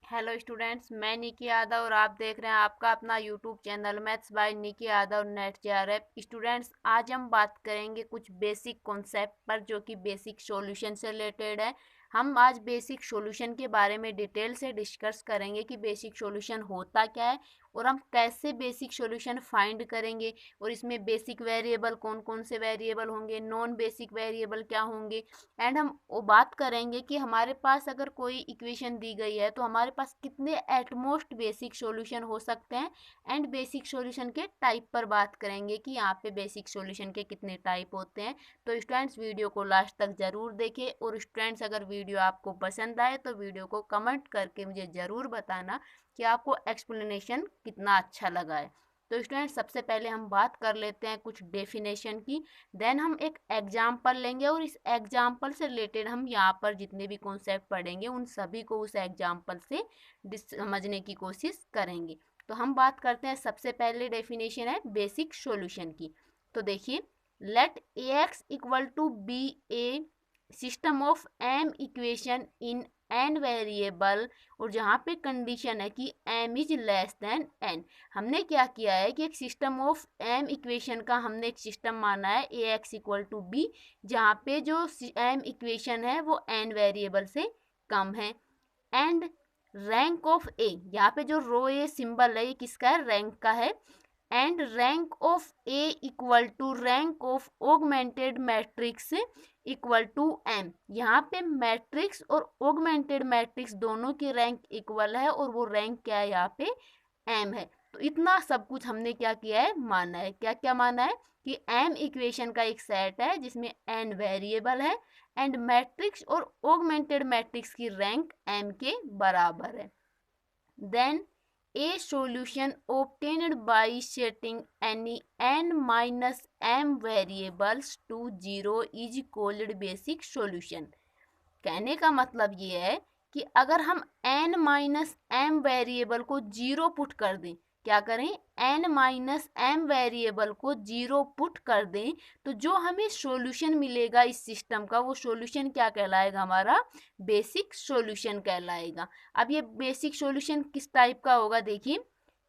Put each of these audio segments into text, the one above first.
Hello students, मैं निकी यादव और आप देख रहे हैं आपका अपना YouTube channel maths by Niki Yadav NET JRF. Students, आज हम बात करेंगे कुछ बेसिक कॉन्सेप्ट पर जो कि बेसिक सॉल्यूशन से रिलेटेड है। हम आज बेसिक सॉल्यूशन के बारे में डिटेल से डिस्कस करेंगे कि बेसिक सॉल्यूशन होता क्या है और हम कैसे बेसिक सॉल्यूशन फाइंड करेंगे, और इसमें बेसिक वेरिएबल कौन कौन से वेरिएबल होंगे, नॉन बेसिक वेरिएबल क्या होंगे। एंड हम वो बात करेंगे कि हमारे पास अगर कोई इक्वेशन दी गई है तो हमारे पास कितने एटमोस्ट बेसिक सॉल्यूशन हो सकते हैं। एंड बेसिक सॉल्यूशन के टाइप पर बात करेंगे कि यहाँ पे बेसिक सॉल्यूशन के कितने टाइप होते हैं। तो स्टूडेंट्स, वीडियो को लास्ट तक ज़रूर देखें, और स्टूडेंट्स अगर वीडियो आपको पसंद आए तो वीडियो को कमेंट करके मुझे ज़रूर बताना कि आपको एक्सप्लेनेशन कितना अच्छा लगा है। तो स्टूडेंट्स, सबसे पहले हम बात कर लेते हैं कुछ डेफिनेशन की। देन हम एक एग्जाम्पल लेंगे और इस एग्जाम्पल से रिलेटेड हम यहाँ पर जितने भी कॉन्सेप्ट पढ़ेंगे उन सभी को उस एग्जाम्पल से समझने की कोशिश करेंगे। तो हम बात करते हैं, सबसे पहले डेफिनेशन है बेसिक सॉल्यूशन की। तो देखिए, let A x equal to b a system of m equation in n variable, और जहाँ पे कंडीशन है कि m is less than n. हमने क्या किया है कि एक सिस्टम ऑफ एम इक्वेशन का हमने एक सिस्टम माना है ए एक्स इक्वल टू बी, जहाँ पे जो एम इक्वेशन है वो एन वेरिएबल से कम है। एंड रैंक ऑफ ए, यहाँ पे जो रो ए सिंबल है ये किसका है, रैंक का है। And rank of A equal to rank of augmented matrix equal to m. यहाँ पे मैट्रिक्स और ऑगमेंटेड मैट्रिक्स दोनों की रैंक इक्वल है, और वो रैंक क्या है, यहाँ पे एम है। तो इतना सब कुछ हमने क्या किया है, माना है। क्या क्या माना है कि एम इक्वेशन का एक सेट है जिसमें एन वेरिएबल है, एंड मैट्रिक्स और ऑगमेंटेड मैट्रिक्स की रैंक एम के बराबर है। Then a solution obtained by setting any n minus m variables to 0 is called basic solution। कहने का मतलब ये है कि अगर हम n माइनस एम वेरिएबल को जीरो पुट कर दें, क्या करें, n माइनस एम वेरिएबल को जीरो पुट कर दें, तो जो हमें सॉल्यूशन मिलेगा इस सिस्टम का वो सॉल्यूशन क्या कहलाएगा, हमारा बेसिक सॉल्यूशन कहलाएगा। अब ये बेसिक सॉल्यूशन किस टाइप का होगा, देखिए,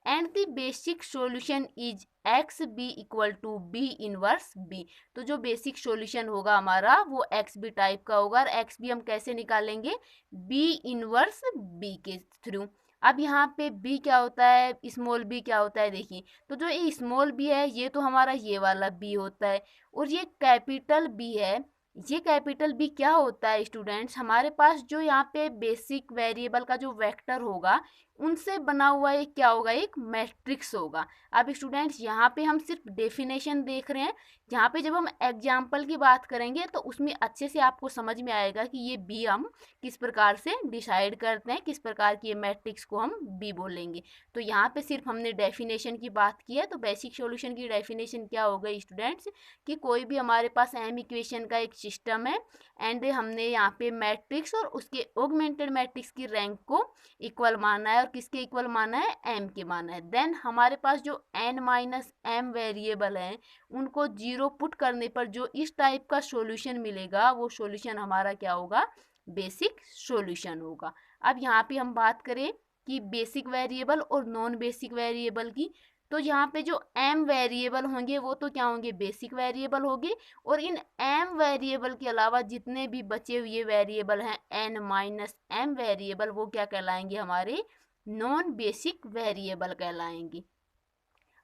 and the basic solution is x B equal to B inverse b. तो जो बेसिक सॉल्यूशन होगा हमारा वो एक्स बी टाइप का होगा, और एक्स बी हम कैसे निकालेंगे, बी इनवर्स बी के थ्रू। अब यहाँ पे बी क्या होता है, स्मॉल बी क्या होता है, देखिए, तो जो ये स्मॉल बी है ये तो हमारा ये वाला बी होता है, और ये कैपिटल बी है। ये कैपिटल बी क्या होता है स्टूडेंट्स, हमारे पास जो यहाँ पे बेसिक वेरिएबल का जो वेक्टर होगा उनसे बना हुआ एक क्या होगा, एक मैट्रिक्स होगा। अब स्टूडेंट्स, यहाँ पे हम सिर्फ डेफिनेशन देख रहे हैं, यहाँ पे जब हम एग्जाम्पल की बात करेंगे तो उसमें अच्छे से आपको समझ में आएगा कि ये बी हम किस प्रकार से डिसाइड करते हैं, किस प्रकार की ये मैट्रिक्स को हम बी बोलेंगे। तो यहाँ पे सिर्फ हमने डेफिनेशन की बात की है। तो बेसिक सॉल्यूशन की डेफिनेशन क्या हो गई स्टूडेंट्स, कि कोई भी हमारे पास एम इक्वेशन का एक सिस्टम है, एंड हमने यहाँ पे मैट्रिक्स और उसके ऑगमेंटेड मैट्रिक्स की रैंक को इक्वल माना है, और किसके इक्वल माना है, एम के माना है। देन हमारे पास जो एन माइनस एम वेरिएबल हैं उनको जीरो पुट करने पर जो इस टाइप का सॉल्यूशन मिलेगा वो सॉल्यूशन हमारा क्या होगा, बेसिक सॉल्यूशन होगा। अब यहाँ पे हम बात करें कि बेसिक वेरिएबल और नॉन बेसिक वेरिएबल की, तो यहाँ पे जो एम वेरिएबल होंगे वो तो क्या होंगे, बेसिक वेरिएबल होंगे, और इन एम वेरिएबल के अलावा जितने भी बचे हुए वेरिएबल हैं एन माइनस एम वेरिएबल, वो क्या कहलाएंगे, हमारे नॉन बेसिक वेरिएबल कहलाएंगे।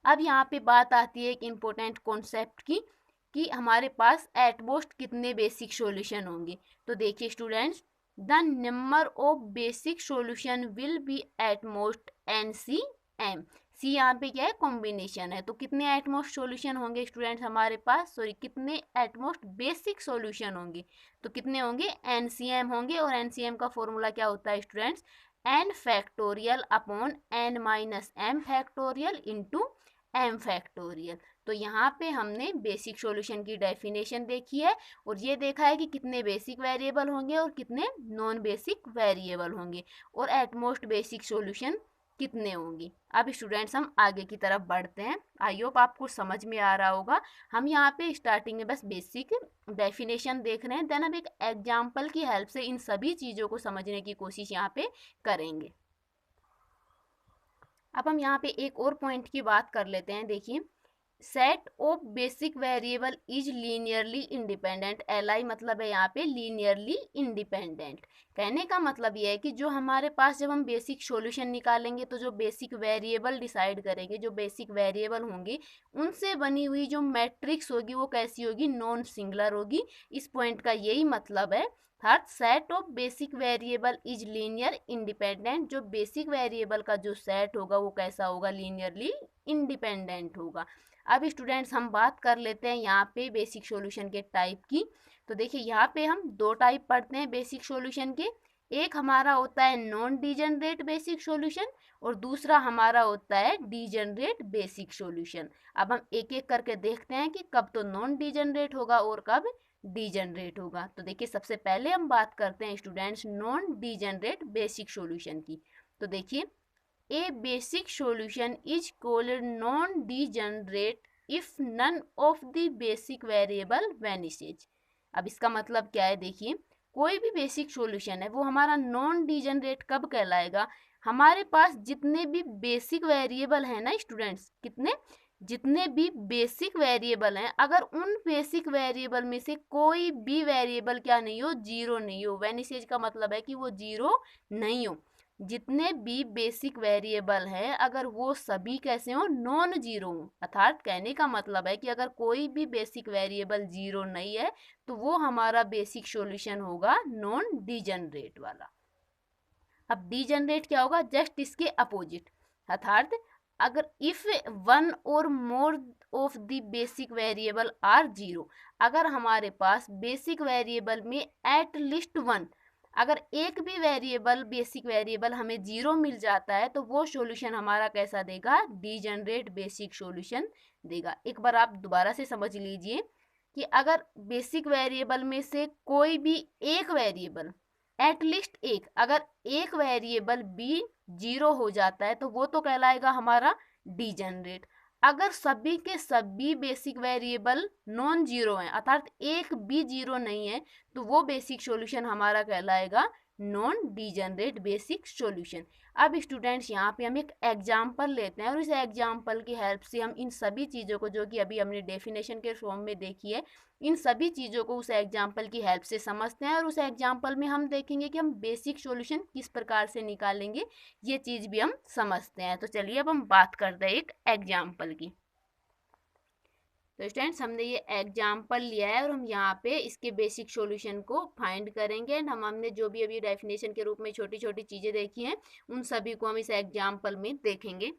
अब यहाँ पे बात आती है एक इम्पोर्टेंट कॉन्सेप्ट की, कि हमारे पास एट मोस्ट कितने बेसिक सॉल्यूशन होंगे। तो देखिए students, the number of basic solution will be at most N C M. C यहाँ पे क्या है, कॉम्बिनेशन है। तो कितने एटमोस्ट सॉल्यूशन होंगे स्टूडेंट्स हमारे पास, सॉरी, कितने एटमोस्ट बेसिक सॉल्यूशन होंगे, तो कितने होंगे, एनसीएम होंगे। और एनसीएम का फॉर्मूला क्या होता है students, n factorial upon n minus m factorial into m factorial. तो यहाँ पे हमने बेसिक सॉल्यूशन की डेफिनेशन देखी है, और ये देखा है कि कितने बेसिक वेरिएबल होंगे और कितने नॉन बेसिक वेरिएबल होंगे, और एटमोस्ट बेसिक सॉल्यूशन कितने होंगे। अब स्टूडेंट्स, हम आगे की तरफ बढ़ते हैं। आई होप आपको समझ में आ रहा होगा। हम यहाँ पे स्टार्टिंग में बस बेसिक डेफिनेशन देख रहे हैं, देन हम एक एग्जाम्पल की हेल्प से इन सभी चीज़ों को समझने की कोशिश यहाँ पे करेंगे। अब हम यहाँ पे एक और पॉइंट की बात कर लेते हैं। देखिए, set of basic variable is linearly independent. L I मतलब है यहाँ पे लीनियरली इंडिपेंडेंट। कहने का मतलब ये है कि जो हमारे पास जब हम बेसिक सॉल्यूशन निकालेंगे तो जो बेसिक वेरिएबल डिसाइड करेंगे, जो बेसिक वेरिएबल होंगे, उनसे बनी हुई जो मैट्रिक्स होगी वो कैसी होगी, नॉन सिंगुलर होगी। इस पॉइंट का यही मतलब है। Third, set of basic variable is linear independent. जो बेसिक वेरिएबल का जो सेट होगा वो कैसा होगा, लीनियरली इंडिपेंडेंट होगा। अब स्टूडेंट्स हम बात कर लेते हैं यहाँ पे बेसिक सॉल्यूशन के टाइप की। तो देखिए यहाँ पे हम दो टाइप पढ़ते हैं बेसिक सॉल्यूशन के। एक हमारा होता है नॉन डीजनरेट बेसिक सॉल्यूशन और दूसरा हमारा होता है डीजनरेट बेसिक सॉल्यूशन। अब हम एक एक करके देखते हैं कि कब तो नॉन डीजनरेट होगा और कब डीजनरेट होगा। तो देखिए सबसे पहले हम बात करते हैं students non degenerate basic solution की। तो देखिए, A basic solution is called non-degenerate if none of the basic variable vanishes। अब इसका मतलब क्या है, देखिए कोई भी बेसिक सॉल्यूशन है वो हमारा नॉन डीजनरेट कब कहलाएगा, हमारे पास जितने भी बेसिक वेरिएबल है ना स्टूडेंट्स, कितने, जितने भी बेसिक वेरिएबल हैं, अगर उन बेसिक वेरिएबल में से कोई भी वेरिएबल क्या नहीं हो, जीरो नहीं हो। वेनिसेज का मतलब है कि वो जीरो नहीं हो। जितने भी बेसिक वेरिएबल हैं अगर वो सभी कैसे हो, नॉन जीरो हो, अर्थात कहने का मतलब है कि अगर कोई भी बेसिक वेरिएबल जीरो नहीं है तो वो हमारा बेसिक सॉल्यूशन होगा नॉन डीजनरेट वाला। अब डीजनरेट क्या होगा, जस्ट इसके अपोजिट। अर्थात अगर इफ वन और more of the basic variable are zero, अगर हमारे पास बेसिक वेरिएबल में एट लिस्ट वन, अगर एक भी वेरिएबल बेसिक वेरिएबल हमें जीरो मिल जाता है तो वो सॉल्यूशन हमारा कैसा देगा, डीजनरेट बेसिक सॉल्यूशन देगा। एक बार आप दोबारा से समझ लीजिए कि अगर बेसिक वेरिएबल में से कोई भी एक वेरिएबल, एटलीस्ट एक, अगर एक वेरिएबल भी जीरो हो जाता है तो वो तो कहलाएगा हमारा डीजनरेट। अगर सभी के सभी बेसिक वेरिएबल नॉन जीरो हैं, अर्थात एक भी जीरो नहीं है, तो वो बेसिक सॉल्यूशन हमारा कहलाएगा नॉन डीजनरेट बेसिक सॉल्यूशन। अब स्टूडेंट्स यहाँ पे हम एक एग्जाम्पल लेते हैं और इस एग्जाम्पल की हेल्प से हम इन सभी चीज़ों को जो कि अभी हमने डेफिनेशन के फॉर्म में देखी है, इन सभी चीज़ों को उस एग्जाम्पल की हेल्प से समझते हैं और उस एग्जाम्पल में हम देखेंगे कि हम बेसिक सॉल्यूशन किस प्रकार से निकालेंगे, ये चीज़ भी हम समझते हैं। तो चलिए अब हम बात करते हैं एक एग्जाम्पल की। तो स्टूडेंट्स हमने ये एग्जाम्पल लिया है और हम यहाँ पे इसके बेसिक सॉल्यूशन को फाइंड करेंगे एंड हमने जो भी अभी डेफिनेशन के रूप में छोटी छोटी चीज़ें देखी हैं उन सभी को हम इस एग्जाम्पल में देखेंगे।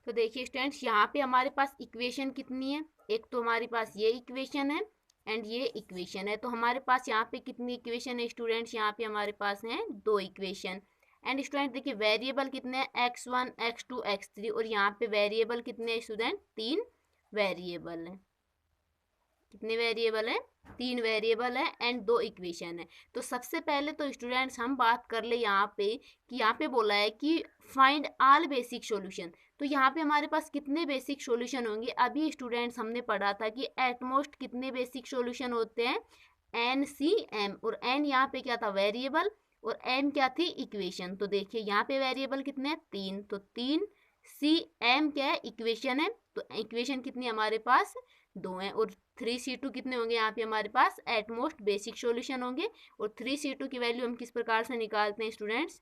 तो देखिए स्टूडेंट्स यहाँ पे हमारे पास इक्वेशन कितनी है, एक तो हमारे पास ये इक्वेशन है एंड ये इक्वेशन है। तो हमारे पास यहाँ पे कितनी इक्वेशन है स्टूडेंट्स, यहाँ पे हमारे पास हैं दो इक्वेशन। एंड स्टूडेंट देखिए वेरिएबल कितने हैं, x1 x2 x3 और यहाँ पे वेरिएबल कितने हैं स्टूडेंट, तीन वेरिएबल हैं। कितने वेरिएबल हैं, तीन वेरिएबल है एंड दो इक्वेशन है। तो सबसे पहले तो स्टूडेंट्स हम बात कर ले यहाँ पे कि यहाँ पे बोला है कि फाइंड ऑल बेसिक सॉल्यूशन। तो यहाँ पे हमारे पास कितने बेसिक सॉल्यूशन होंगे, अभी स्टूडेंट्स हमने पढ़ा था कि एटमोस्ट कितने बेसिक सॉल्यूशन होते हैं, NCM, और n यहाँ पे क्या था, वेरिएबल, और m क्या थी, इक्वेशन। तो देखिए यहाँ पे वेरिएबल कितने हैं, तीन, तो तीन, CM क्या है, इक्वेशन है, तो इक्वेशन कितनी हमारे पास, दो हैं, और 3C2 कितने होंगे यहाँ पे हमारे पास, एटमोस्ट बेसिक सॉल्यूशन होंगे। और 3C2 की वैल्यू हम किस प्रकार से निकालते हैं स्टूडेंट्स,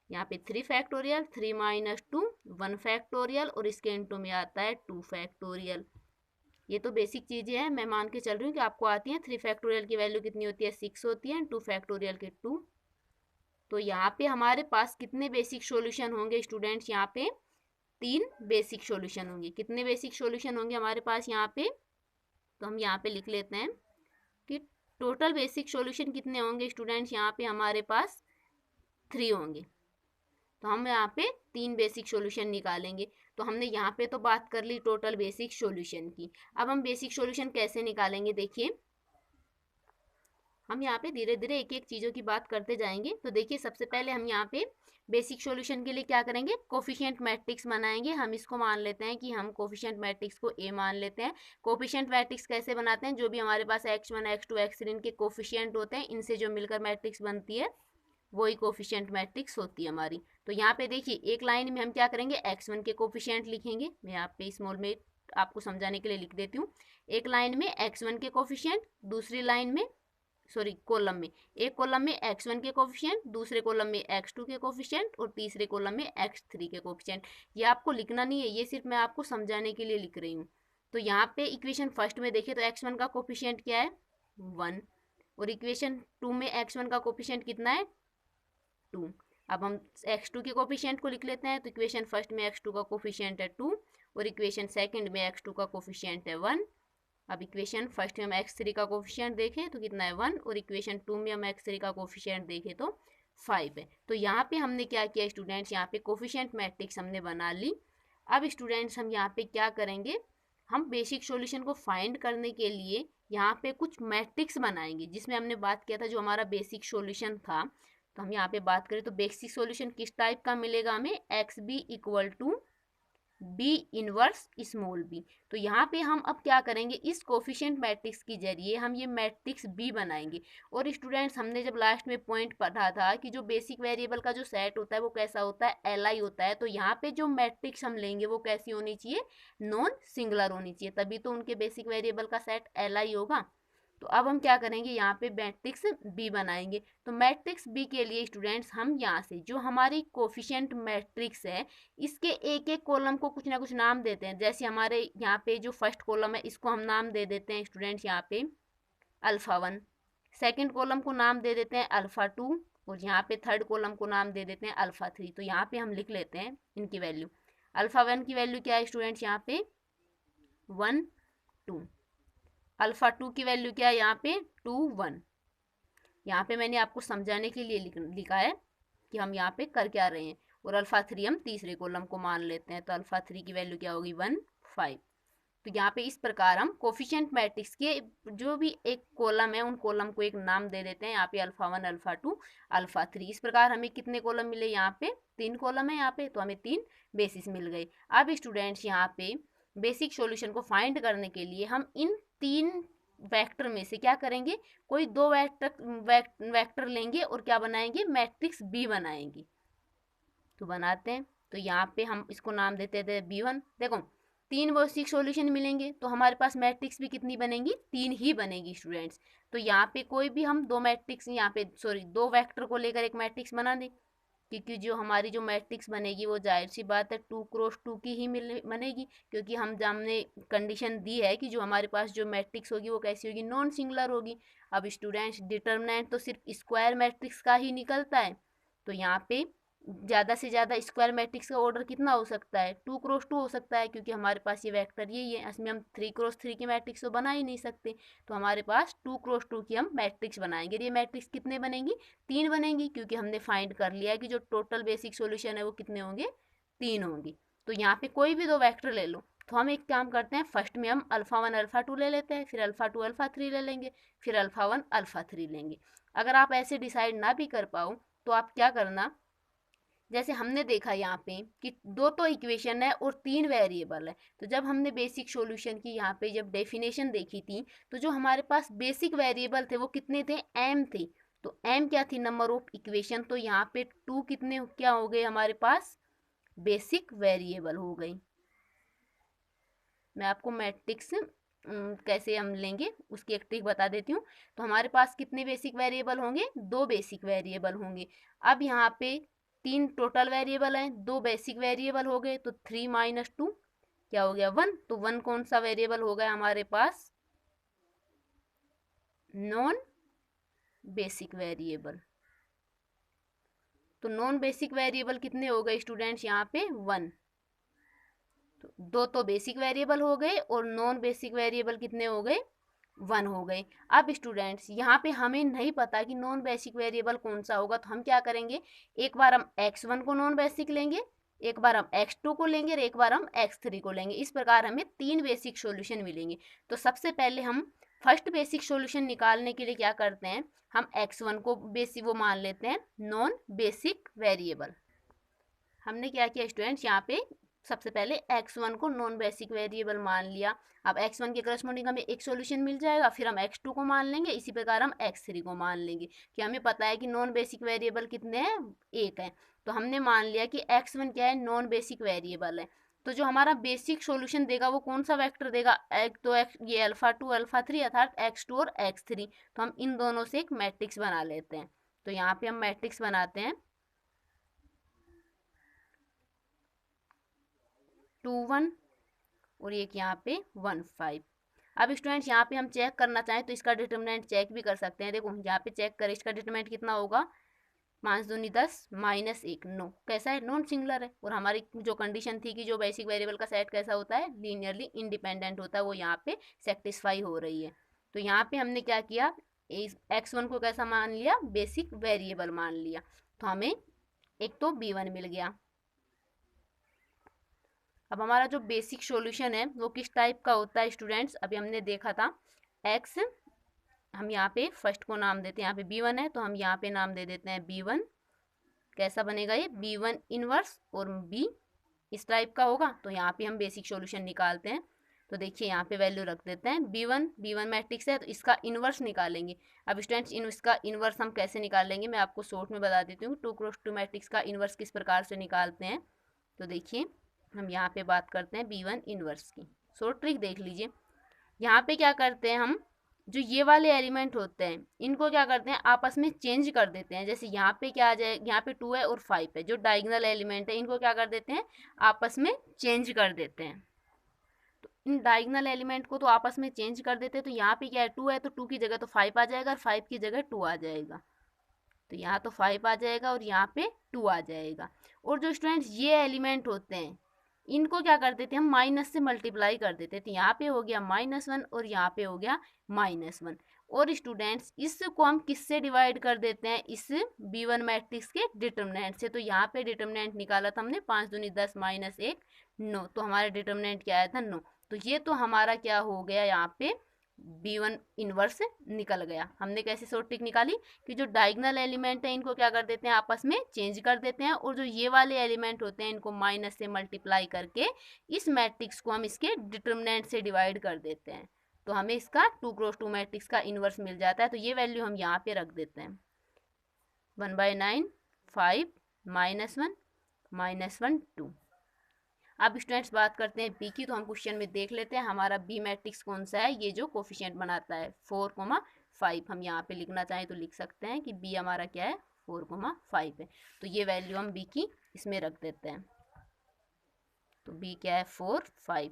यहाँ पे 3 फैक्टोरियल, 3 माइनस 2 1 फैक्टोरियल, और इसके इंटू में आता है 2 फैक्टोरियल। ये तो बेसिक चीज़ें हैं, मैं मान के चल रही हूँ कि आपको आती हैं। 3 फैक्टोरियल की वैल्यू कितनी होती है, 6 होती है, 2 फैक्टोरियल के 2। तो यहाँ पे हमारे पास कितने बेसिक सॉल्यूशन होंगे स्टूडेंट्स, यहाँ पे तीन बेसिक सॉल्यूशन होंगे। कितने बेसिक सॉल्यूशन होंगे हमारे पास यहाँ पे, तो हम यहाँ पे लिख लेते हैं कि टोटल बेसिक सॉल्यूशन कितने होंगे स्टूडेंट्स, यहाँ पे हमारे पास 3 होंगे। तो हम यहाँ पे तीन बेसिक सॉल्यूशन निकालेंगे। तो हमने यहाँ पे तो बात कर ली टोटल बेसिक सॉल्यूशन की। अब हम बेसिक सॉल्यूशन कैसे निकालेंगे, देखिए हम यहाँ पे धीरे धीरे एक एक चीज़ों की बात करते जाएंगे। तो देखिए सबसे पहले हम यहाँ पे बेसिक सॉल्यूशन के लिए क्या करेंगे, कोफिशिएंट मैट्रिक्स बनाएंगे। हम इसको मान लेते हैं कि हम कोफिशिएंट मैट्रिक्स को A मान लेते हैं। कोफिशिएंट मैट्रिक्स कैसे बनाते हैं, जो भी हमारे पास x1 x2 x3 इनके कोफिशिएंट होते हैं, इनसे जो मिलकर मैट्रिक्स बनती है वही कोफिशिएंट मैट्रिक्स होती है हमारी। तो यहाँ पे देखिए एक लाइन में हम क्या करेंगे, x1 के कोफिशिएंट लिखेंगे। मैं यहाँ पे स्मॉल में आपको समझाने के लिए लिख देती हूँ। एक लाइन में x1 के कोफिशिएंट, दूसरी लाइन में कॉलम में, एक कॉलम में x1 के कोफिशिएंट, दूसरे कॉलम में x2 के कोफिशिएंट और तीसरे कॉलम में x3 के कोफिशिएंट। ये आपको लिखना नहीं है, ये सिर्फ मैं आपको समझाने के लिए लिख रही हूँ। तो यहाँ पे इक्वेशन फर्स्ट में देखें तो x1 का कोफिशिएंट क्या है, 1, और इक्वेशन 2 में x1 का कोफिशिएंट कितना है, 2। अब हम x2 के कोफिशिएंट को लिख लेते हैं। तो इक्वेशन फर्स्ट में x2 का कोफिशिएंट है 2 और इक्वेशन सेकंड में x2 का कोफिशिएंट है 1। अब इक्वेशन फर्स्ट में हम x3 का कोफिशिएंट देखें तो कितना है, 1, और इक्वेशन 2 में हम x3 का कोफिशिएंट देखें तो 5 है। तो यहाँ पे हमने क्या किया स्टूडेंट्स, यहाँ पे कोफिशिएंट मैट्रिक्स हमने बना ली। अब स्टूडेंट्स हम यहाँ पे क्या करेंगे, हम बेसिक सॉल्यूशन को फाइंड करने के लिए यहाँ पे कुछ मैट्रिक्स बनाएंगे, जिसमें हमने बात किया था जो हमारा बेसिक सॉल्यूशन था। तो हम यहाँ पे बात करें तो बेसिक सॉल्यूशन किस टाइप का मिलेगा हमें, x B equal to B inverse small b. तो यहाँ पे हम अब क्या करेंगे, इस कोफिशिएंट मैट्रिक्स के जरिए हम ये मैट्रिक्स बी बनाएंगे। और स्टूडेंट्स हमने जब लास्ट में पॉइंट पढ़ा था कि जो बेसिक वेरिएबल का जो सेट होता है वो कैसा होता है, एल आई होता है। तो यहाँ पे जो मैट्रिक्स हम लेंगे वो कैसी होनी चाहिए, नॉन सिंगुलर होनी चाहिए, तभी तो उनके बेसिक वेरिएबल का सेट एल आई होगा। तो अब हम क्या करेंगे, यहाँ पे मैट्रिक्स बी बनाएंगे। तो मैट्रिक्स बी के लिए स्टूडेंट्स हम यहाँ से जो हमारी कोफिशिएंट मैट्रिक्स है इसके एक एक कॉलम को कुछ ना कुछ नाम देते हैं। जैसे हमारे यहाँ पे जो फर्स्ट कॉलम है इसको हम नाम दे देते हैं स्टूडेंट्स यहाँ पे अल्फ़ा 1, सेकेंड कॉलम को नाम दे देते हैं अल्फ़ा 2 और यहाँ पे थर्ड कॉलम को नाम दे देते हैं अल्फ़ा 3। तो यहाँ पे हम लिख लेते हैं इनकी वैल्यू। अल्फ़ा 1 की वैल्यू क्या है स्टूडेंट्स, यहाँ पे 1 2, अल्फ़ा 2 की वैल्यू क्या है, यहाँ पे 2 1। यहाँ पे मैंने आपको समझाने के लिए लिखा है कि हम यहाँ पे कर क्या रहे हैं। और अल्फ़ा 3 हम तीसरे कॉलम को मान लेते हैं, तो अल्फ़ा 3 की वैल्यू क्या होगी, 1 5। तो यहाँ पे इस प्रकार हम कोफिशिएंट मैट्रिक्स के जो भी एक कॉलम है उन कॉलम को एक नाम दे देते हैं। यहाँ पे अल्फ़ा 1 अल्फ़ा 2 अल्फ़ा 3। इस प्रकार हमें कितने कॉलम मिले, यहाँ पे 3 कॉलम है यहाँ पे, तो हमें 3 बेसिस मिल गए। अब स्टूडेंट्स यहाँ पे बेसिक सॉल्यूशन को फाइंड करने के लिए हम इन 3 वेक्टर में से क्या करेंगे, कोई 2 वेक्टर लेंगे और क्या बनाएंगे, मैट्रिक्स बी बनाएंगे। तो बनाते हैं। तो यहाँ पे हम इसको नाम देते थे B1। देखो 3 बेसिक सॉल्यूशन मिलेंगे तो हमारे पास मैट्रिक्स भी कितनी बनेंगी, 3 ही बनेगी स्टूडेंट्स। तो यहाँ पे कोई भी हम 2 मैट्रिक्स यहाँ पे 2 वेक्टर को लेकर एक मैट्रिक्स बना दें, क्योंकि जो हमारी जो मैट्रिक्स बनेगी वो जाहिर सी बात है 2 क्रॉस 2 की ही बनेगी, क्योंकि हमने कंडीशन दी है कि जो हमारे पास जो मैट्रिक्स होगी वो कैसी होगी, नॉन सिंगुलर होगी। अब स्टूडेंट्स डिटर्मिनेंट तो सिर्फ स्क्वायर मैट्रिक्स का ही निकलता है। तो यहाँ पे ज़्यादा से ज़्यादा स्क्वायर मैट्रिक्स का ऑर्डर कितना हो सकता है, 2 क्रॉस 2 हो सकता है, क्योंकि हमारे पास ये वेक्टर यही है। इसमें हम 3 क्रॉस 3 की मैट्रिक्स तो बना ही नहीं सकते, तो हमारे पास 2 क्रॉस 2 की हम मैट्रिक्स बनाएंगे। ये मैट्रिक्स कितने बनेंगी, 3 बनेंगी, क्योंकि हमने फाइंड कर लिया है कि जो टोटल बेसिक सोल्यूशन है वो कितने होंगे, 3 होंगे। तो यहाँ पे कोई भी 2 वेक्टर ले लो। तो हम एक काम करते हैं, फर्स्ट में हम अल्फ़ा 1 अल्फ़ा 2 ले लेते हैं, फिर अल्फ़ा 2 अल्फ़ा 3 ले लेंगे, फिर अल्फ़ा 1 अल्फ़ा 3 लेंगे। अगर आप ऐसे डिसाइड ना भी कर पाओ तो आप क्या करना, जैसे हमने देखा यहाँ पे कि 2 तो इक्वेशन है और 3 वेरिएबल है। तो जब हमने बेसिक सॉल्यूशन की यहाँ पे जब डेफिनेशन देखी थी तो जो हमारे पास बेसिक वेरिएबल थे वो कितने थे, m थे। तो m क्या थी, नंबर ऑफ इक्वेशन। तो यहाँ पे 2 कितने क्या हो गए हमारे पास, बेसिक वेरिएबल हो गई। मैं आपको मैट्रिक्स कैसे हम लेंगे उसकी एक ट्रिक बता देती हूँ। तो हमारे पास कितने बेसिक वेरिएबल होंगे, 2 बेसिक वेरिएबल होंगे। अब यहाँ पे 3 टोटल वेरिएबल हैं, 2 बेसिक वेरिएबल हो गए, तो 3 माइनस 2 क्या हो गया, 1। तो 1 कौन सा वेरिएबल हो गया हमारे पास, नॉन बेसिक वेरिएबल। तो नॉन बेसिक वेरिएबल कितने हो गए स्टूडेंट्स, यहाँ पे 1। तो 2 तो बेसिक वेरिएबल हो गए और नॉन बेसिक वेरिएबल कितने हो गए, 1 हो गए। अब स्टूडेंट्स यहाँ पे हमें नहीं पता कि नॉन बेसिक वेरिएबल कौन सा होगा, तो हम क्या करेंगे, एक बार हम x1 को नॉन बेसिक लेंगे, एक बार हम x2 को लेंगे और एक बार हम x3 को लेंगे। इस प्रकार हमें 3 बेसिक सॉल्यूशन मिलेंगे। तो सबसे पहले हम फर्स्ट बेसिक सॉल्यूशन निकालने के लिए क्या करते हैं, हम x1 को बेसिक वो मान लेते हैं नॉन बेसिक वेरिएबल। हमने क्या किया स्टूडेंट्स, यहाँ पे सबसे पहले x1 को नॉन बेसिक वेरिएबल मान लिया। अब x1 के करस्पॉन्डिंग हमें एक सॉल्यूशन मिल जाएगा, फिर हम x2 को मान लेंगे, इसी प्रकार हम x3 को मान लेंगे कि हमें पता है कि नॉन बेसिक वेरिएबल कितने हैं, एक है। तो हमने मान लिया कि x1 क्या है, नॉन बेसिक वेरिएबल है। तो जो हमारा बेसिक सॉल्यूशन देगा वो कौन सा वेक्टर देगा, एक तो ये अल्फा 2 अल्फा 3 अर्थात x2 और x3। तो हम इन दोनों से एक मैट्रिक्स बना लेते हैं। तो यहाँ पे हम मैट्रिक्स बनाते हैं 2 1 और एक यहाँ पे 1 5। अब स्टूडेंट्स यहाँ पे हम चेक करना चाहें तो इसका डिटर्मिनेंट चेक भी कर सकते हैं। देखो यहाँ पे चेक करें, इसका डिटर्मिनेंट कितना होगा, 5 दूनी 10 -1 9। कैसा है, नॉन सिंगुलर है। और हमारी जो कंडीशन थी कि जो बेसिक वेरिएबल का सेट कैसा होता है, लीनियरली इंडिपेंडेंट होता है, वो यहाँ पे सेटिस्फाई हो रही है। तो यहाँ पे हमने क्या किया, x1 को कैसा मान लिया, बेसिक वेरिएबल मान लिया। तो हमें एक तो b1 मिल गया। अब हमारा जो बेसिक सॉल्यूशन है वो किस टाइप का होता है स्टूडेंट्स, अभी हमने देखा था x, हम यहाँ पे फर्स्ट को नाम देते हैं, यहाँ पे b1 है तो हम यहाँ पे नाम दे देते हैं b1। कैसा बनेगा ये, b1 इनवर्स और b इस टाइप का होगा। तो यहाँ पे हम बेसिक सॉल्यूशन निकालते हैं। तो देखिए यहाँ पे वैल्यू रख देते हैं b1 मैट्रिक्स है तो इसका इन्वर्स निकालेंगे। अब स्टूडेंट्स इसका इन्वर्स हम कैसे निकालेंगे, मैं आपको शॉर्ट में बता देती हूँ। 2x2 मैट्रिक्स का इन्वर्स किस प्रकार से निकालते हैं। तो देखिए हम यहाँ पे बात करते हैं b1 इन्वर्स की। शॉर्ट ट्रिक देख लीजिए। यहाँ पे क्या करते हैं हम, जो ये वाले एलिमेंट होते हैं इनको क्या करते हैं, आपस में चेंज कर देते हैं। जैसे यहाँ पे क्या आ जाए, यहाँ पे 2 है और 5 है, जो डायगोनल एलिमेंट है इनको क्या कर देते हैं, आपस में चेंज कर देते हैं। तो इन डायगोनल एलिमेंट को तो आपस में चेंज कर देते हैं। तो यहाँ पे क्या है, 2 है तो 2 की जगह तो 5 आ जाएगा और 5 की जगह 2 आ जाएगा। तो यहाँ तो 5 आ जाएगा और यहाँ पे 2 आ जाएगा। और जो स्टूडेंट्स ये एलिमेंट होते हैं इनको क्या कर देते हैं, हम माइनस से मल्टीप्लाई कर देते थे। यहाँ पे हो गया -1 और यहाँ पे हो गया -1। और स्टूडेंट्स इसको हम किससे डिवाइड कर देते हैं, इस b1 मैट्रिक्स के डिटर्मिनेंट से। तो यहाँ पे डिटर्मिनेंट निकाला था हमने, 5 दूनी 10 -1 9। तो हमारा डिटर्मिनेंट क्या आया था, 9। तो ये तो हमारा क्या हो गया, यहाँ पे b1 इनवर्स निकल गया। हमने कैसे शॉर्ट ट्रिक निकाली कि जो डायगोनल एलिमेंट है इनको क्या कर देते हैं, आपस में चेंज कर देते हैं। और जो ये वाले एलिमेंट होते हैं इनको माइनस से मल्टीप्लाई करके इस मैट्रिक्स को हम इसके डिटर्मिनेंट से डिवाइड कर देते हैं। तो हमें इसका 2x2 मैट्रिक्स का इन्वर्स मिल जाता है। तो ये वैल्यू हम यहाँ पे रख देते हैं, 1/9 5 -1 -1 2। अब स्टूडेंट्स बात करते हैं बी की। तो हम क्वेश्चन में देख लेते हैं हमारा बी मैट्रिक्स कौन सा है, ये जो कोफिशिएंट बनाता है 4,5। हम यहाँ पे लिखना चाहें तो लिख सकते हैं कि बी हमारा क्या है, 4,5 है। तो ये वैल्यू हम बी की इसमें रख देते हैं। तो बी क्या है, 4 5।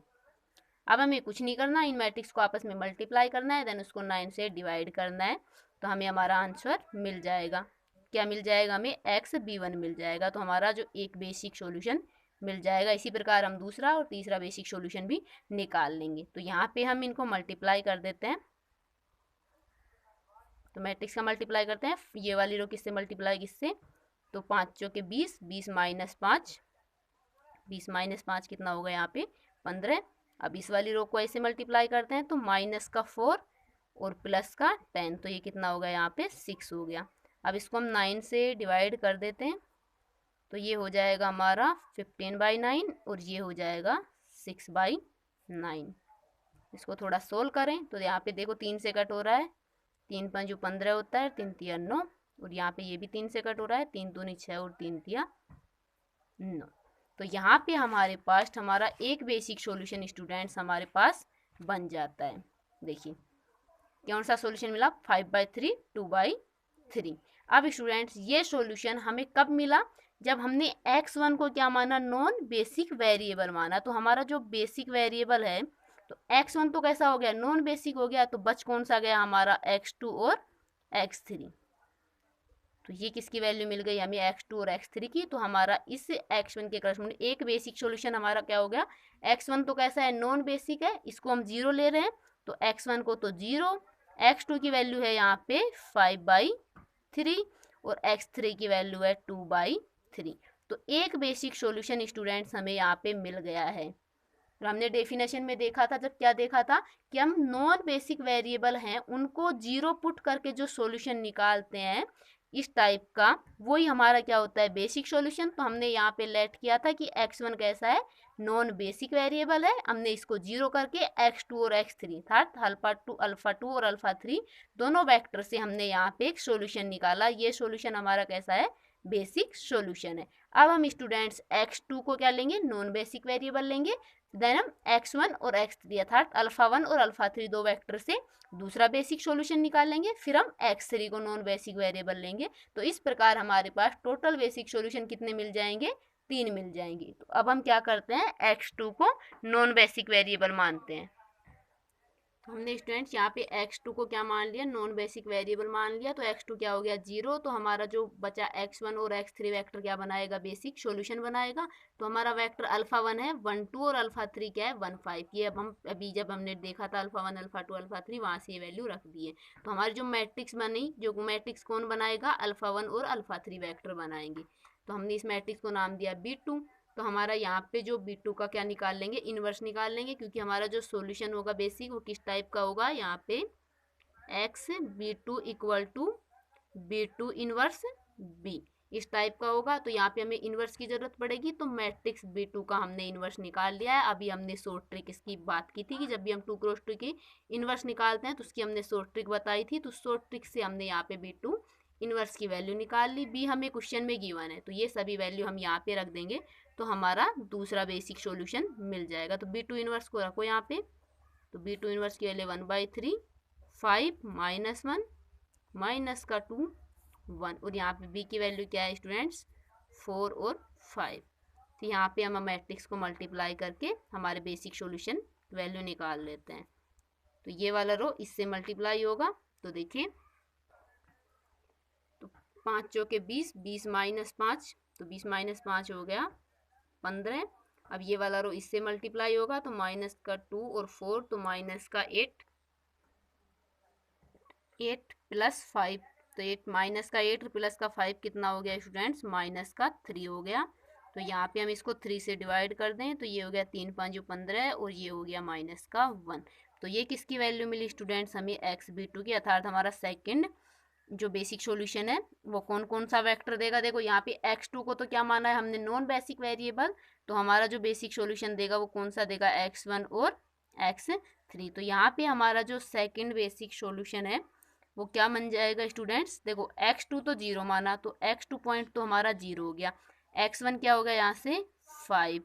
अब हमें कुछ नहीं करना, इन मैट्रिक्स को आपस में मल्टीप्लाई करना है, देन उसको 9 से डिवाइड करना है। तो हमें हमारा आंसर मिल जाएगा, क्या मिल जाएगा हमें, x b1 मिल जाएगा। तो हमारा जो एक बेसिक सॉल्यूशन मिल जाएगा। इसी प्रकार हम दूसरा और तीसरा बेसिक सॉल्यूशन भी निकाल लेंगे। तो यहाँ पे हम इनको मल्टीप्लाई कर देते हैं। तो मैट्रिक्स का मल्टीप्लाई करते हैं, ये वाली रो किससे मल्टीप्लाई, किससे, तो 5 चौके 20 20 -5 20 -5 कितना होगा यहाँ पे 15। अब इस वाली रो को ऐसे मल्टीप्लाई करते हैं तो -4 और +10, तो ये कितना होगा यहाँ पे 6 हो गया। अब इसको हम 9 से डिवाइड कर देते हैं। तो ये हो जाएगा हमारा 15/9 और ये हो जाएगा 6/9। इसको थोड़ा सोल्व करें तो यहाँ पे देखो 3 से कट हो रहा है, 3 5 15 होता है, 3 3 9। और यहाँ पे ये भी 3 से कट हो रहा है, 3 दूनी 6 और 3 3 9। तो यहाँ पे हमारे पास हमारा एक बेसिक सॉल्यूशन स्टूडेंट्स हमारे पास बन जाता है। देखिए कौन सा सॉल्यूशन मिला, 5/3 2/3। अब स्टूडेंट्स ये सॉल्यूशन हमें कब मिला, जब हमने x1 को क्या माना, नॉन बेसिक वेरिएबल माना। तो हमारा जो बेसिक वेरिएबल है तो x1 तो कैसा हो गया, नॉन बेसिक हो गया। तो बच कौन सा गया हमारा, x2 और x3। तो ये किसकी वैल्यू मिल गई हमें, x2 और x3 की। तो हमारा इस x1 के करस्पॉन्डिंग एक बेसिक सॉल्यूशन हमारा क्या हो गया, x1 तो कैसा है, नॉन बेसिक है, इसको हम 0 ले रहे हैं। तो x1 को तो 0, x2 की वैल्यू है यहाँ पे 5/3 और x3 की वैल्यू है 2/3। तो एक बेसिक सॉल्यूशन स्टूडेंट्स हमें यहाँ पे मिल गया है। तो हमने डेफिनेशन में देखा था, जब क्या देखा था कि हम नॉन बेसिक वेरिएबल हैं उनको 0 पुट करके जो सॉल्यूशन निकालते हैं इस टाइप का, वही हमारा क्या होता है बेसिक सॉल्यूशन। तो हमने यहाँ पे लेट किया था कि x1 कैसा है, नॉन बेसिक वेरिएबल है, हमने इसको 0 करके x2 और x3 अर्थात अल्फा टू और अल्फा 3 दोनों वेक्टर से हमने यहाँ पे एक सॉल्यूशन निकाला। ये सॉल्यूशन हमारा कैसा है, बेसिक सॉल्यूशन है। अब हम स्टूडेंट्स x2 को क्या लेंगे, नॉन बेसिक वेरिएबल लेंगे। देन हम x1 और x3 अर्थात अल्फा 1 और अल्फा 3 दो वेक्टर से दूसरा बेसिक सॉल्यूशन निकालेंगे। फिर हम x3 को नॉन बेसिक वेरिएबल लेंगे। तो इस प्रकार हमारे पास टोटल बेसिक सॉल्यूशन कितने मिल जाएंगे, 3 मिल जाएंगे। तो अब हम क्या करते हैं, x2 को नॉन बेसिक वेरिएबल मानते हैं। तो हमने स्टूडेंट्स यहाँ पे x2 को क्या मान लिया, नॉन बेसिक वेरिएबल मान लिया। तो x2 क्या हो गया, 0। तो हमारा जो बचा x1 और x3 वेक्टर क्या बनाएगा, बेसिक सॉल्यूशन बनाएगा। तो हमारा वेक्टर अल्फा 1 है 1 2 और अल्फा 3 क्या है 1 5। ये अब हम अभी जब हमने देखा था अल्फा 1 अल्फा 2 अल्फा 3, वहाँ से ये वैल्यू रख दी है। तो हमारी जो मैट्रिक्स बनी, जो मैट्रिक्स कौन बनाएगा, अल्फा 1 और अल्फा 3 वेक्टर बनाएंगे। तो हमने इस मैट्रिक्स को नाम दिया B2। तो हमारा यहाँ पे जो B2 का क्या निकाल लेंगे, इन्वर्स निकाल लेंगे, क्योंकि हमारा जो सॉल्यूशन होगा बेसिक वो किस टाइप का होगा, यहाँ पे x B2 equal to B2 inverse B इस टाइप का होगा। तो यहाँ पे हमें इन्वर्स की जरूरत पड़ेगी। तो मैट्रिक्स B2 का हमने इन्वर्स निकाल लिया है। अभी हमने शॉर्ट ट्रिक इसकी बात की थी कि जब भी हम 2 क्रॉस 2 की इन्वर्स निकालते हैं तो उसकी हमने शॉर्ट ट्रिक बताई थी। तो शॉर्ट ट्रिक से हमने यहाँ पे B2 इन्वर्स की वैल्यू निकाल ली। B हमें क्वेश्चन में गिवन है, तो ये सभी वैल्यू हम यहाँ पे रख देंगे, तो हमारा दूसरा बेसिक सॉल्यूशन मिल जाएगा। तो B2 इन्वर्स को रखो यहाँ पे। तो B2 इन्वर्स की वैल्यू 1/3 5 -1 माइनस का 2 1। और यहाँ पे B की वैल्यू क्या है स्टूडेंट्स, 4 और 5। तो यहाँ पे हम मैट्रिक्स को मल्टीप्लाई करके हमारे बेसिक सॉल्यूशन वैल्यू निकाल लेते हैं। तो ये वाला रो इससे मल्टीप्लाई होगा। तो देखिए, तो 5 चौके 20, 20 -5, तो 20 -5 हो गया 15। अब ये वाला रो इससे मल्टीप्लाई होगा, तो माइनस का 2 और 4, तो माइनस का 8 प्लस 5। तो 8 माइनस का 8 प्लस का 5 कितना हो गया स्टूडेंट्स, माइनस का 3 हो गया। तो यहाँ पे हम इसको 3 से डिवाइड कर दें, तो ये हो गया 3 5 15 और ये हो गया माइनस का 1। तो ये किसकी वैल्यू मिली स्टूडेंट्स, हमें XB2 की, अर्थात हमारा सेकंड जो बेसिक सॉल्यूशन है वो कौन कौन सा वेक्टर देगा। देखो यहाँ पे x2 को तो क्या माना है हमने, नॉन बेसिक वेरिएबल। तो हमारा जो बेसिक सॉल्यूशन देगा वो कौन सा देगा, x1 और x3। तो यहाँ पे हमारा जो सेकंड बेसिक सॉल्यूशन है वो क्या बन जाएगा स्टूडेंट्स, देखो x2 तो 0 माना, तो x2 पॉइंट तो हमारा 0 हो गया। x1 क्या हो गया यहाँ से 5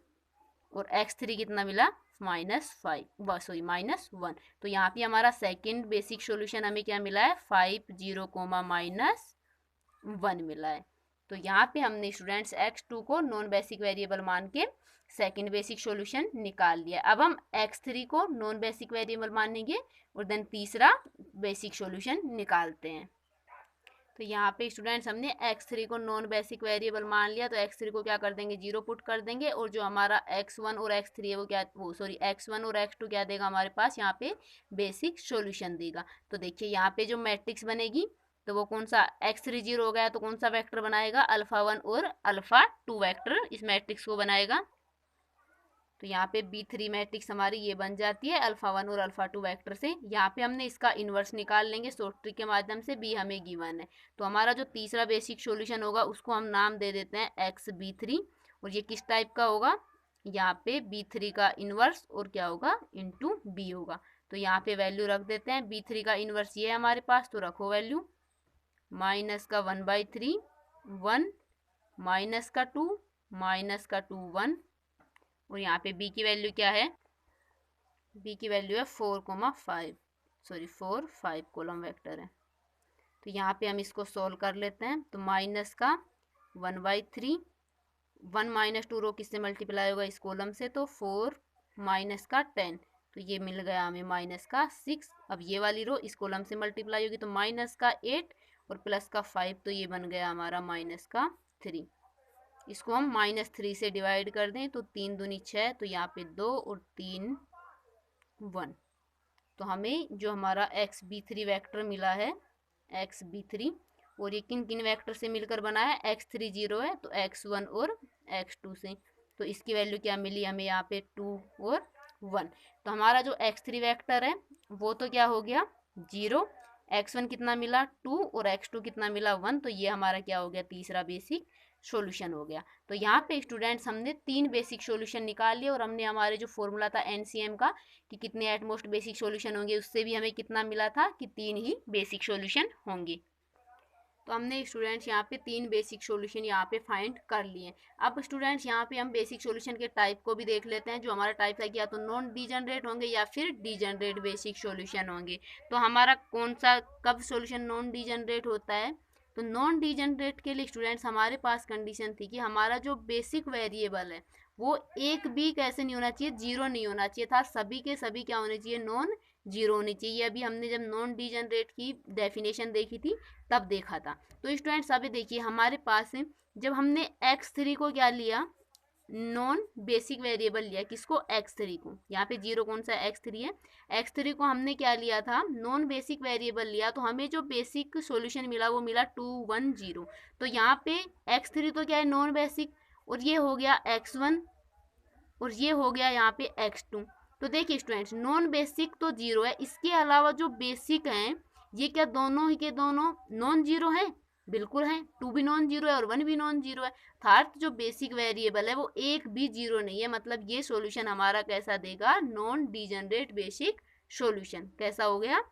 और x3 कितना मिला, -5 सॉरी -1। तो यहाँ पे हमारा सेकंड बेसिक सॉल्यूशन हमें क्या मिला है, 5 0 -1 मिला है। तो यहाँ पे हमने स्टूडेंट्स x2 को नॉन बेसिक वेरिएबल मान के सेकंड बेसिक सॉल्यूशन निकाल लिया। अब हम x3 को नॉन बेसिक वेरिएबल मानेंगे और देन तीसरा बेसिक सॉल्यूशन निकालते हैं। तो यहाँ पे स्टूडेंट्स हमने x3 को नॉन बेसिक वेरिएबल मान लिया, तो x3 को क्या कर देंगे, 0 पुट कर देंगे। और जो हमारा x1 और x3 है वो क्या, वो सॉरी x1 और x2 क्या देगा हमारे पास, यहाँ पे बेसिक सॉल्यूशन देगा। तो देखिए यहाँ पे जो मैट्रिक्स बनेगी तो वो कौन सा, x3 0 हो गया तो कौन सा वेक्टर बनाएगा, अल्फा 1 और अल्फा 2 वेक्टर इस मैट्रिक्स को बनाएगा। तो यहाँ पे B3 मैट्रिक्स हमारी ये बन जाती है अल्फा 1 और अल्फा 2 वेक्टर से। यहाँ पे हमने इसका इन्वर्स निकाल लेंगे शॉर्ट ट्रिक के माध्यम से, B हमें गिवन है। तो हमारा जो तीसरा बेसिक सॉल्यूशन होगा उसको हम नाम दे देते हैं XB3। और ये किस टाइप का होगा, यहाँ पे B3 का इन्वर्स और क्या होगा, इंटू B होगा। तो यहाँ पे वैल्यू रख देते हैं, B3 का इन्वर्स ये है हमारे पास, तो रखो वैल्यू, माइनस का 1/3 1 माइनस का 2 1। और यहाँ पे B की वैल्यू क्या है, B की वैल्यू है 4,5 सॉरी 4 5 कॉलम वेक्टर है। तो यहाँ पे हम इसको सोल्व कर लेते हैं। तो माइनस का 1/3 1 -2 रो किससे मल्टीप्लाई होगा, इस कॉलम से, तो 4 माइनस का 10, तो ये मिल गया हमें माइनस का 6। अब ये वाली रो इस कॉलम से मल्टीप्लाई होगी, तो माइनस का 8 और प्लस का 5, तो ये बन गया हमारा माइनस का 3। इसको हम -3 से डिवाइड कर दें, तो 3 दूनी 6, तो यहाँ पे 2 और 3 1। तो हमें जो हमारा XB3 वेक्टर मिला है, XB3, और ये किन किन वेक्टर से मिलकर बना है, x3 0 है तो x1 और x2 से। तो इसकी वैल्यू क्या मिली हमें यहाँ पे 2 और 1। तो हमारा जो x3 वेक्टर है वो तो क्या हो गया 0, x1 कितना मिला 2 और x2 कितना मिला 1, तो ये हमारा क्या हो गया, तीसरा बेसिक सॉल्यूशन हो गया। तो यहाँ पे स्टूडेंट्स हमने 3 बेसिक सॉल्यूशन निकाल लिए और हमने हमारे जो फॉर्मूला था एनसीएम का कि कितने एटमोस्ट बेसिक सॉल्यूशन होंगे, उससे भी हमें कितना मिला था कि 3 ही बेसिक सॉल्यूशन होंगे। तो हमने स्टूडेंट्स यहाँ पे 3 बेसिक सॉल्यूशन यहाँ पे फाइंड कर लिए। अब स्टूडेंट्स यहाँ पे हम बेसिक सॉल्यूशन के टाइप को भी देख लेते हैं। जो हमारा टाइप था कि या तो नॉन डीजनरेट होंगे या फिर डीजनरेट बेसिक सॉल्यूशन होंगे। तो हमारा कौन सा कब सॉल्यूशन नॉन डीजनरेट होता है, तो नॉन डीजनरेट के लिए स्टूडेंट्स हमारे पास कंडीशन थी कि हमारा जो बेसिक वेरिएबल है वो एक भी कैसे नहीं होना चाहिए, जीरो नहीं होना चाहिए था, सभी के सभी क्या होने चाहिए, नॉन जीरो होनी चाहिए। अभी हमने जब नॉन डीजनरेट की डेफिनेशन देखी थी तब देखा था। तो स्टूडेंट्स अभी देखिए हमारे पास जब हमने x3 को क्या लिया, नॉन बेसिक वेरिएबल लिया, किसको, x3 को। यहाँ पे जीरो कौन सा x3 है, x3 को हमने क्या लिया था, नॉन बेसिक वेरिएबल लिया, तो हमें जो बेसिक सॉल्यूशन मिला वो मिला 210। तो यहाँ पे x3 तो क्या है, नॉन बेसिक, और ये हो गया x1 और ये हो गया यहाँ पे x2। तो देखिए स्टूडेंट्स नॉन बेसिक तो जीरो है, इसके अलावा जो बेसिक हैं ये क्या दोनों ही के दोनों नॉन जीरो हैं, बिल्कुल है, 2 भी नॉन जीरो है और 1 भी नॉन जीरो है। अर्थात जो बेसिक वेरिएबल है वो एक भी जीरो नहीं है, मतलब ये सॉल्यूशन हमारा कैसा देगा, नॉन डीजनरेट बेसिक सॉल्यूशन। कैसा हो गया,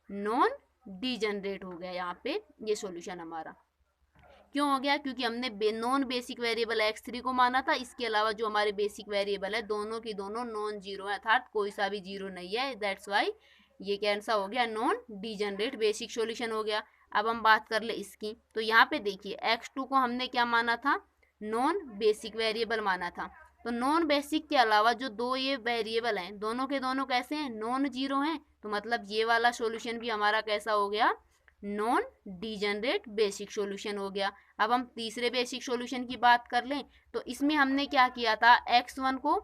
नॉन डीजनरेट हो गया यहाँ पे ये सॉल्यूशन हमारा। क्यों हो गया, क्योंकि हमने नॉन बेसिक वेरिएबल x3 को माना था, इसके अलावा जो हमारे बेसिक वेरिएबल है दोनों की दोनों नॉन जीरो है, अर्थात कोई सा भी जीरो नहीं है। दैट्स वाई ये कैसा हो गया, नॉन डीजनरेट बेसिक सॉल्यूशन हो गया। अब हम बात कर ले इसकी, तो यहाँ पे देखिए x2 को हमने क्या माना था, नॉन बेसिक वेरिएबल माना था। तो नॉन बेसिक के अलावा जो दो ये वेरिएबल हैं दोनों के दोनों कैसे हैं, नॉन जीरो हैं, तो मतलब ये वाला सॉल्यूशन भी हमारा कैसा हो गया, नॉन डीजनरेट बेसिक सॉल्यूशन हो गया। अब हम तीसरे बेसिक सॉल्यूशन की बात कर लें, तो इसमें हमने क्या किया था, x1 को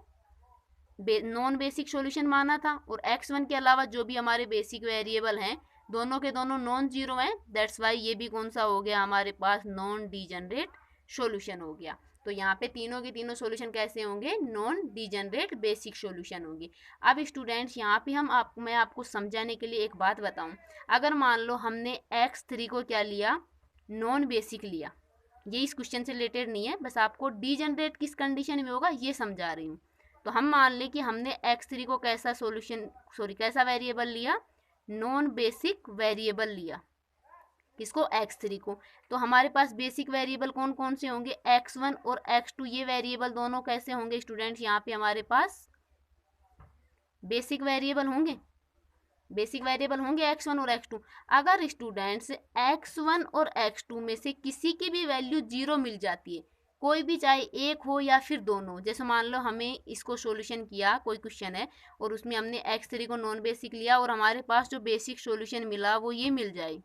नॉन बेसिक सॉल्यूशन माना था और x1 के अलावा जो भी हमारे बेसिक वेरिएबल हैं दोनों के दोनों नॉन जीरो हैं। दैट्स वाई ये भी कौन सा हो गया हमारे पास, नॉन डीजनरेट सॉल्यूशन हो गया। तो यहाँ पे तीनों के तीनों सॉल्यूशन कैसे होंगे, नॉन डीजनरेट बेसिक सॉल्यूशन होंगे। अब स्टूडेंट्स यहाँ पे मैं आपको समझाने के लिए एक बात बताऊँ, अगर मान लो हमने x3 को क्या लिया, नॉन बेसिक लिया, ये इस क्वेश्चन से रिलेटेड नहीं है, बस आपको डीजनरेट किस कंडीशन में होगा ये समझा रही हूँ। तो हम मान लें कि हमने x3 को कैसा कैसा वेरिएबल लिया, नॉन बेसिक वेरिएबल लिया, किसको, x3 को। तो हमारे पास बेसिक वेरिएबल कौन कौन से होंगे, x1 और x2, ये वेरिएबल दोनों कैसे होंगे स्टूडेंट्स, यहाँ पे हमारे पास बेसिक वेरिएबल होंगे, बेसिक वेरिएबल होंगे x1 और x2। अगर स्टूडेंट्स x1 और x2 में से किसी की भी वैल्यू जीरो मिल जाती है, कोई भी चाहे एक हो या फिर दोनों, जैसे मान लो हमें इसको सॉल्यूशन किया, कोई क्वेश्चन है और उसमें हमने x3 को नॉन बेसिक लिया और हमारे पास जो बेसिक सॉल्यूशन मिला वो ये मिल जाए,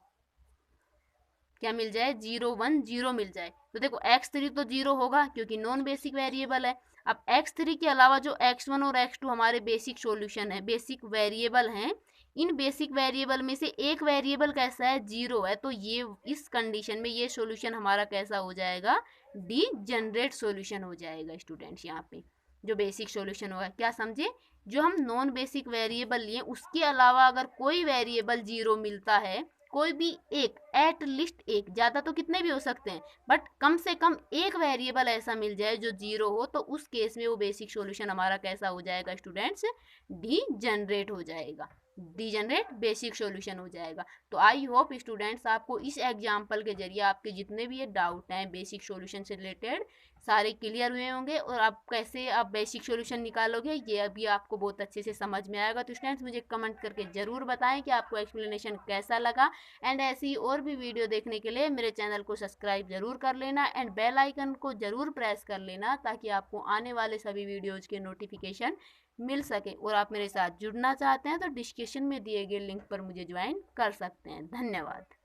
क्या मिल जाए, 010 मिल जाए। तो देखो x3 तो जीरो होगा क्योंकि नॉन बेसिक वेरिएबल है। अब x3 के अलावा जो x1 और x2 हमारे बेसिक सॉल्यूशन है, बेसिक वेरिएबल हैं, इन बेसिक वेरिएबल में से एक वेरिएबल कैसा है, जीरो है। तो ये इस कंडीशन में ये सॉल्यूशन हमारा कैसा हो जाएगा, डीजनरेट सॉल्यूशन हो जाएगा स्टूडेंट्स। यहाँ पे जो बेसिक सॉल्यूशन होगा, क्या समझे, जो हम नॉन बेसिक वेरिएबल लिए उसके अलावा अगर कोई वेरिएबल जीरो मिलता है, कोई भी एक, एट लिस्ट एक, ज़्यादा तो कितने भी हो सकते हैं बट कम से कम एक वेरिएबल ऐसा मिल जाए जो जीरो हो, तो उस केस में वो बेसिक सॉल्यूशन हमारा कैसा हो जाएगा स्टूडेंट्स, डीजनरेट हो जाएगा, डीजनरेट बेसिक सॉल्यूशन हो जाएगा। तो आई होप स्टूडेंट्स आपको इस एग्जाम्पल के जरिए आपके जितने भी ये डाउट हैं बेसिक सॉल्यूशन से रिलेटेड सारे क्लियर हुए होंगे और आप कैसे आप बेसिक सॉल्यूशन निकालोगे ये अभी आपको बहुत अच्छे से समझ में आएगा। तो स्टूडेंट्स मुझे कमेंट करके ज़रूर बताएं कि आपको एक्सप्लेनेशन कैसा लगा, एंड ऐसी और भी वीडियो देखने के लिए मेरे चैनल को सब्सक्राइब जरूर कर लेना एंड बेल आइकन को ज़रूर प्रेस कर लेना ताकि आपको आने वाले सभी वीडियोज़ के नोटिफिकेशन मिल सके। और आप मेरे साथ जुड़ना चाहते हैं तो डिस्क्रिप्शन में दिए गए लिंक पर मुझे ज्वाइन कर सकते हैं। धन्यवाद।